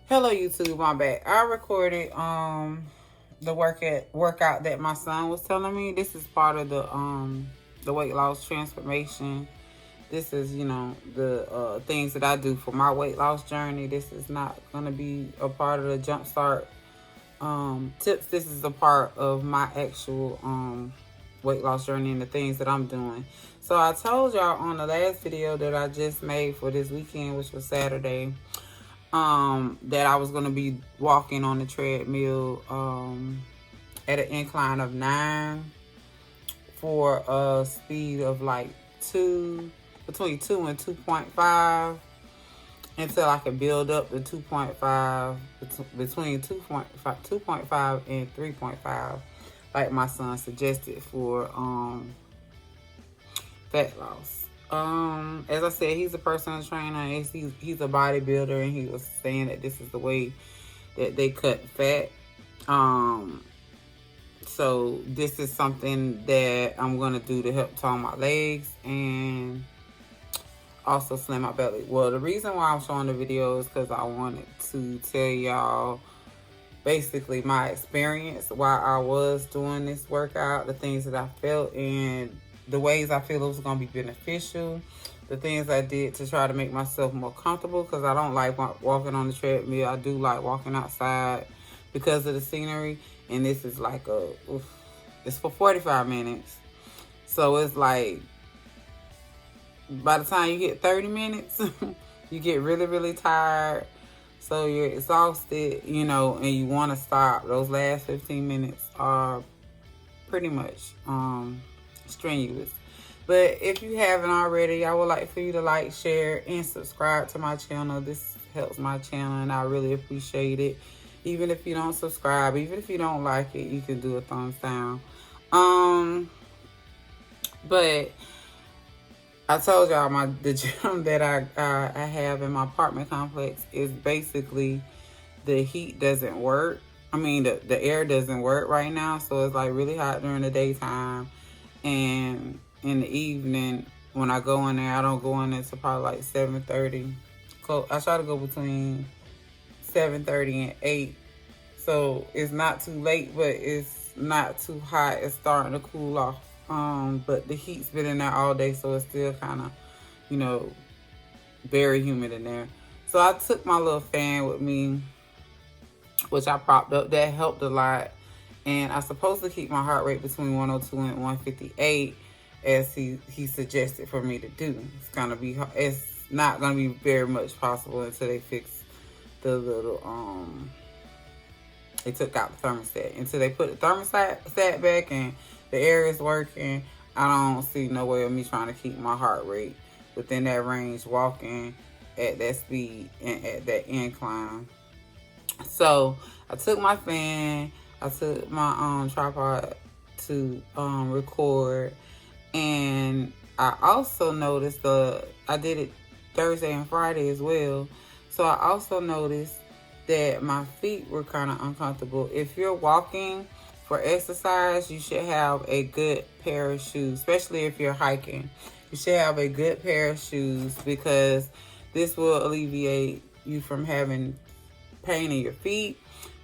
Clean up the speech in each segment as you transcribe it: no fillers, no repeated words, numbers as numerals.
Hello YouTube, I'm back. I recorded the workout that my son was telling me. This is part of the weight loss transformation. This is, the things that I do for my weight loss journey. This is not gonna be a part of the jumpstart tips. This is a part of my actual weight loss journey and the things that I'm doing. So I told y'all on the last video that I just made for this weekend, which was Saturday, that I was going to be walking on the treadmill at an incline of 9 for a speed of like between 2 and 2.5 until I could build up to 2.5, between 2.5 and 3.5, like my son suggested for fat loss. As I said, he's a personal trainer. He's a bodybuilder, and he was saying that this is the way that they cut fat. So this is something that I'm gonna do to help tone my legs and also slim my belly. Well, the reason why I'm showing the video is because I wanted to tell y'all basically my experience while I was doing this workout, the things that I felt, and the ways I feel it was going to be beneficial, the things I did to try to make myself more comfortable, because I don't like walking on the treadmill. I do like walking outside because of the scenery, and this is like it's for 45 minutes. So it's like, by the time you get 30 minutes, you get really, really tired. So you're exhausted, and you want to stop. Those last 15 minutes are pretty much strenuous. But if you haven't already, I would like for you to like, share, and subscribe to my channel. This helps my channel, and I really appreciate it. Even if you don't subscribe, even if you don't like it, you can do a thumbs down. But I told y'all the gym that I have in my apartment complex is basically, the heat doesn't work. I mean, the air doesn't work right now, so it's like really hot during the daytime, and in the evening when I go in there, I don't go in there until probably like 7:30. I try to go between 7:30 and 8, so it's not too late, but it's not too hot. It's starting to cool off. But the heat's been in there all day, so it's still kind of, very humid in there. So I took my little fan with me, which I propped up. That helped a lot. And I'm supposed to keep my heart rate between 102 and 158, as he suggested for me to do. It's not gonna be very much possible until they fix the little they took out the thermostat. Until they put the thermostat back and the air is working, I don't see no way of me trying to keep my heart rate within that range, walking at that speed and at that incline. So I took my fan, I took my tripod to record, and I also noticed I did it Thursday and Friday as well. So I also noticed that my feet were kind of uncomfortable. If you're walking for exercise, you should have a good pair of shoes, especially if you're hiking. You should have a good pair of shoes, because this will alleviate you from having pain in your feet,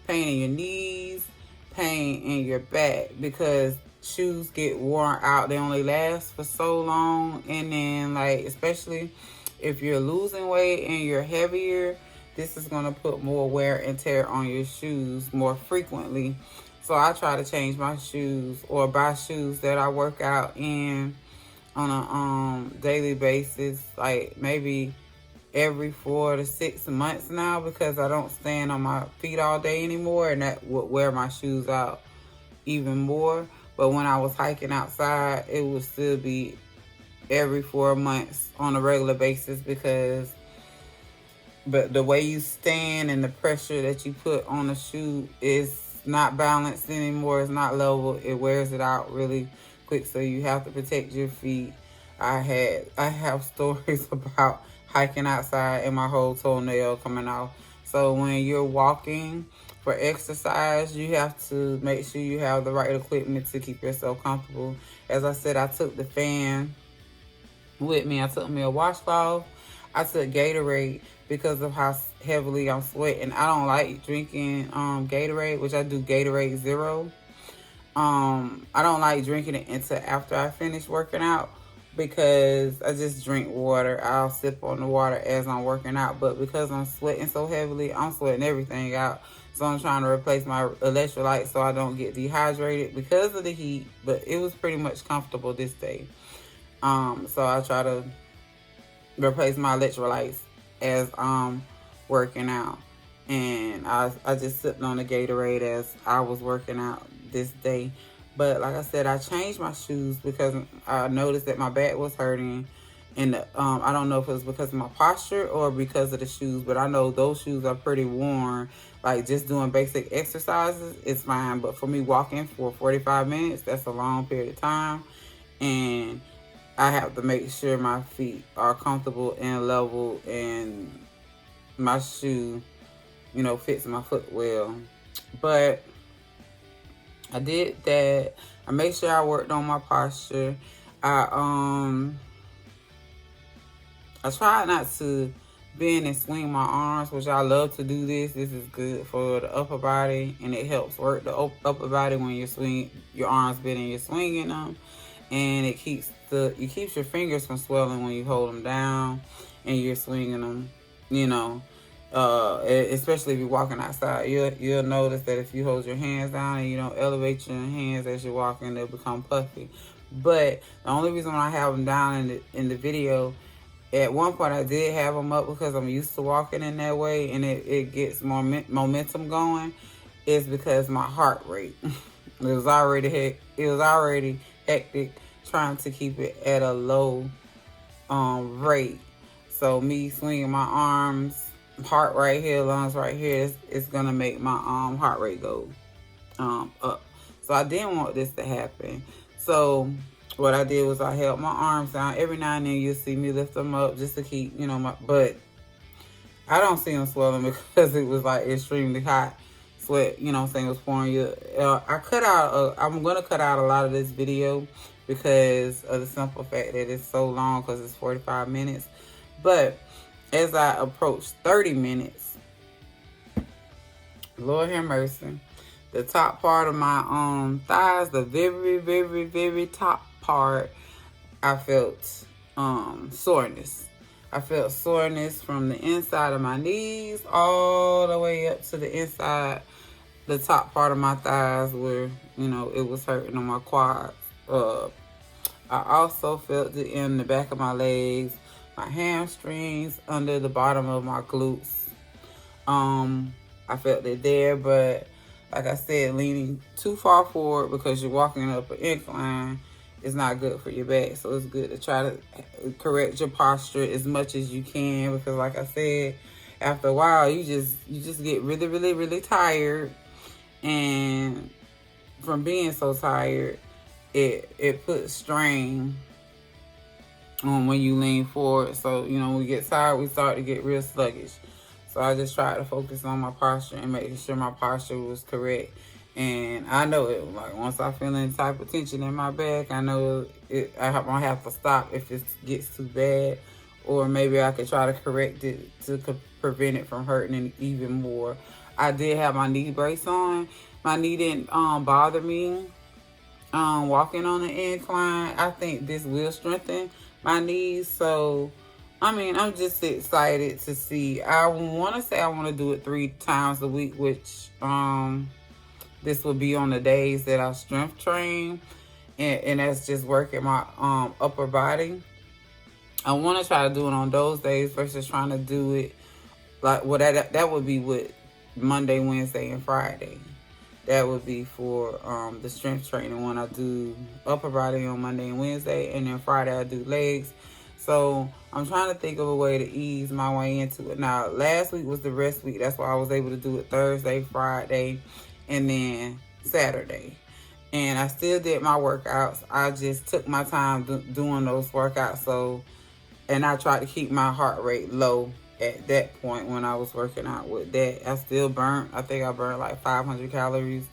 pain in your knees, pain in your back, because shoes get worn out. They only last for so long, and then especially if you're losing weight and you're heavier, this is going to put more wear and tear on your shoes more frequently. So I try to change my shoes or buy shoes that I work out in on a daily basis, like maybe every 4 to 6 months now, because I don't stand on my feet all day anymore, and that would wear my shoes out even more. But when I was hiking outside, it would still be every 4 months on a regular basis, but the way you stand and the pressure that you put on the shoe is not balanced anymore. It's not level. It wears it out really quick, so you have to protect your feet. I have stories about hiking outside and my whole toenail coming off. So when you're walking for exercise, you have to make sure you have the right equipment to keep yourself comfortable. As I said, I took the fan with me. I took me a washcloth. I took Gatorade because of how heavily. I'm sweating. I don't like drinking Gatorade, which I do Gatorade Zero. I don't like drinking it until after I finish working out because I just drink water. I'll sip on the water as I'm working out, but because I'm sweating so heavily, I'm sweating everything out. So I'm trying to replace my electrolytes so I don't get dehydrated because of the heat, but it was pretty much comfortable this day. So I try to replace my electrolytes as I'm working out. And I just sipped on the Gatorade as I was working out this day. But like I said, I changed my shoes because I noticed that my back was hurting. And I don't know if it was because of my posture or because of the shoes, but I know those shoes are pretty worn. Like just doing basic exercises, it's fine. But for me walking for 45 minutes, that's a long period of time. And I have to make sure my feet are comfortable and level and my shoe, you know, fits my foot well. But I did that. I made sure I worked on my posture. I tried not to bend and swing my arms, which I love to do this. This is good for the upper body, and it helps work the upper body when you're swinging your arms bent and you're swinging them. And it keeps your fingers from swelling when you hold them down and you're swinging them, you know. Especially if you're walking outside, you'll notice that if you hold your hands down and you don't elevate your hands as you're walking, they'll become puffy. But the only reason why I have them down in the video, at one point I did have them up because I'm used to walking in that way, and it gets more momentum going, is because my heart rate it was already hectic trying to keep it at a low rate. So me swinging my arms, heart right here, lungs right here, it's gonna make my heart rate go up. So I didn't want this to happen. So what I did was I held my arms down. Every now and then you'll see me lift them up just to keep, you know, but I don't see them swelling because it was like extremely hot. Sweat, you know what I'm saying, was pouring. I'm gonna cut out a lot of this video because of the simple fact that it's so long, because it's 45 minutes. But as I approach 30 minutes, Lord have mercy, the top part of my thighs, the very, very, very top part, I felt soreness. I felt soreness from the inside of my knees all the way up to the inside, the top part of my thighs where, you know, it was hurting on my quads. I also felt it in the back of my legs, my hamstrings, under the bottom of my glutes. I felt it there, but like I said, leaning too far forward because you're walking up an incline is not good for your back. So it's good to try to correct your posture as much as you can, because like I said, after a while you just get really, really, really tired. And from being so tired, it puts strain on when you lean forward. So, you know, when we get tired, we start to get real sluggish. So I just tried to focus on my posture and making sure my posture was correct. And I know it, like, once I feel any type of tension in my back, I know I might have to stop if it gets too bad. Or maybe I could try to correct it to prevent it from hurting even more. I did have my knee brace on. My knee didn't bother me walking on the incline. I think this will strengthen my knees. So, I mean, I'm just excited to see. I want to say I want to do it 3 times a week, which this will be on the days that I strength train. And that's just working my upper body. I want to try to do it on those days versus trying to do it like, well, that would be with Monday, Wednesday, and Friday. That would be for the strength training when I do upper body on Monday and Wednesday, and then Friday I do legs. So I'm trying to think of a way to ease my way into it. Now, last week was the rest week. That's why I was able to do it Thursday, Friday, and then Saturday. And I still did my workouts. I just took my time doing those workouts. And I tried to keep my heart rate low at that point when I was working out with that. I think I burned like 500 calories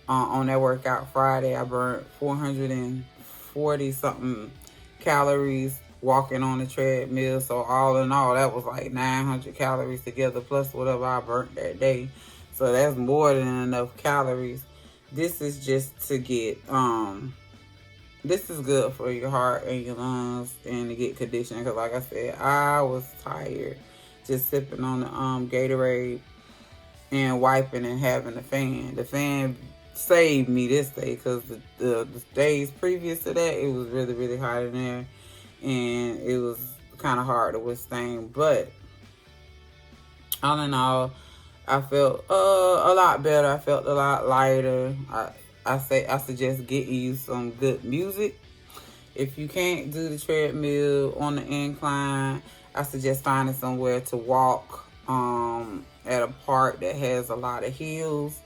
on that workout Friday. I burned 440 something calories walking on the treadmill. So all in all, that was like 900 calories together plus whatever I burnt that day. So that's more than enough calories. This is just to get, this is good for your heart and your lungs and to get conditioned. Because like I said, I was tired just sipping on the Gatorade and wiping and having the fan. The fan saved me this day because the days previous to that, it was really, really hot in there. And it was kind of hard to withstand. But all in all, I felt a lot better. I felt a lot lighter. I suggest getting you some good music. If you can't do the treadmill on the incline, I suggest finding somewhere to walk at a park that has a lot of hills.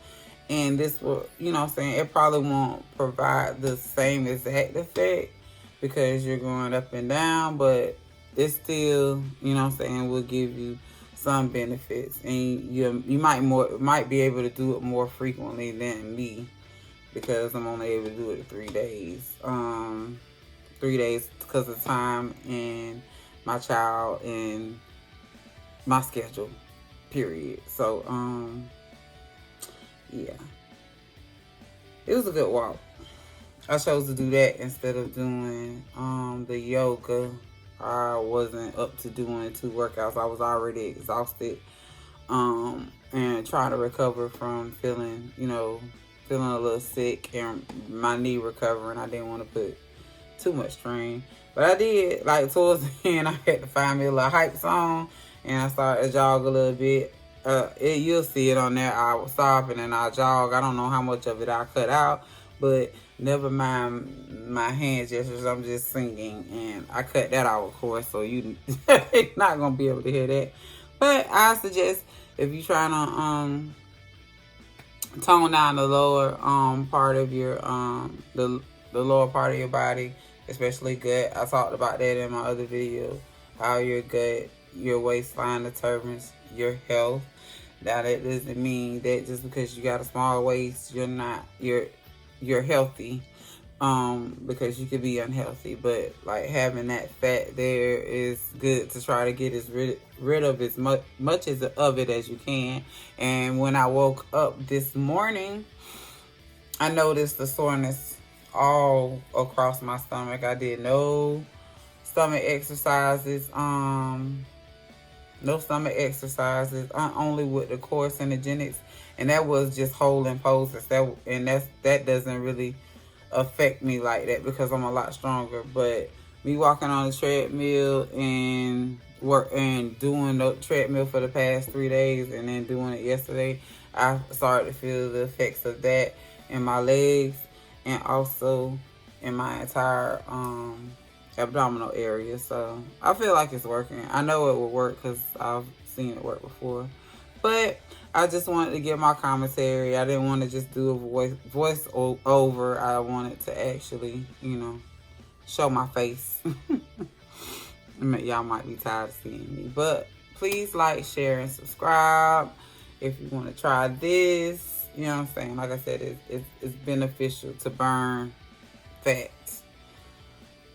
And this will, you know what I'm saying, it probably won't provide the same exact effect because you're going up and down, but it still, you know what I'm saying, will give you some benefits. And you might be able to do it more frequently than me because I'm only able to do it 3 days. 3 days because of time and my child and my schedule, period. So, yeah. It was a good walk. I chose to do that instead of doing the yoga. I wasn't up to doing 2 workouts. I was already exhausted and trying to recover from feeling a little sick and my knee recovering. I didn't want to put too much strain. But I did. Like towards the end, I had to find me a little hype song and I started to jog a little bit. You'll see it on there. I was stopping and I jog. I don't know how much of it I cut out, but never mind my hand gestures. I'm just singing, and I cut that out, of course, so you're not gonna be able to hear that. But I suggest if you're trying to tone down the lower part of your the lower part of your body, especially gut. I talked about that in my other video. How your gut, your waistline determines your health. Now that doesn't mean that just because you got a small waist, you're healthy. Because you could be unhealthy, but like having that fat there is good to try to get rid of as much of it as you can. And when I woke up this morning, I noticed the soreness all across my stomach. I did no stomach exercises. No stomach exercises, only with the core synergenics, and that was just holding poses. That doesn't really affect me like that because I'm a lot stronger. But me walking on the treadmill and doing the treadmill for the past 3 days and then doing it yesterday, I started to feel the effects of that in my legs and also in my entire abdominal area. So I feel like it's working. I know it will work because I've seen it work before. But I just wanted to give my commentary. I didn't want to just do a voice over. I wanted to actually, show my face. Y'all might be tired of seeing me. But please like, share, and subscribe if you want to try this. You know what I'm saying? Like I said, it's beneficial to burn fat.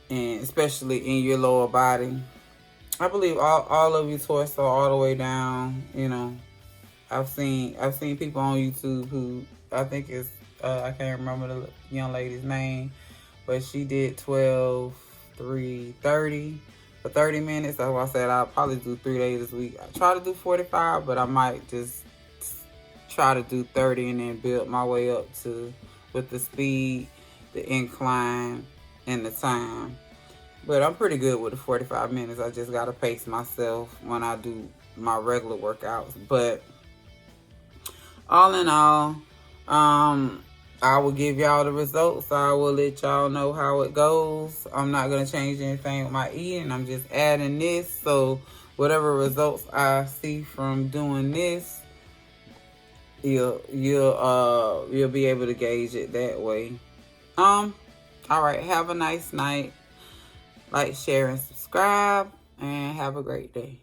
And especially in your lower body. I believe all of your torso all the way down, I've seen people on YouTube who I think is I can't remember the young lady's name, but she did 12, 3, 30 for 30 minutes. That's why I said I'll probably do 3 days this week. I try to do 45, but I might just try to do 30 and then build my way up to with the speed, the incline, and the time. But I'm pretty good with the 45 minutes. I just got to pace myself when I do my regular workouts. But all in all, I will give y'all the results. I will let y'all know how it goes. I'm not going to change anything with my eating. I'm just adding this. So whatever results I see from doing this, you'll be able to gauge it that way. All right. Have a nice night. Like, share, and subscribe, and have a great day.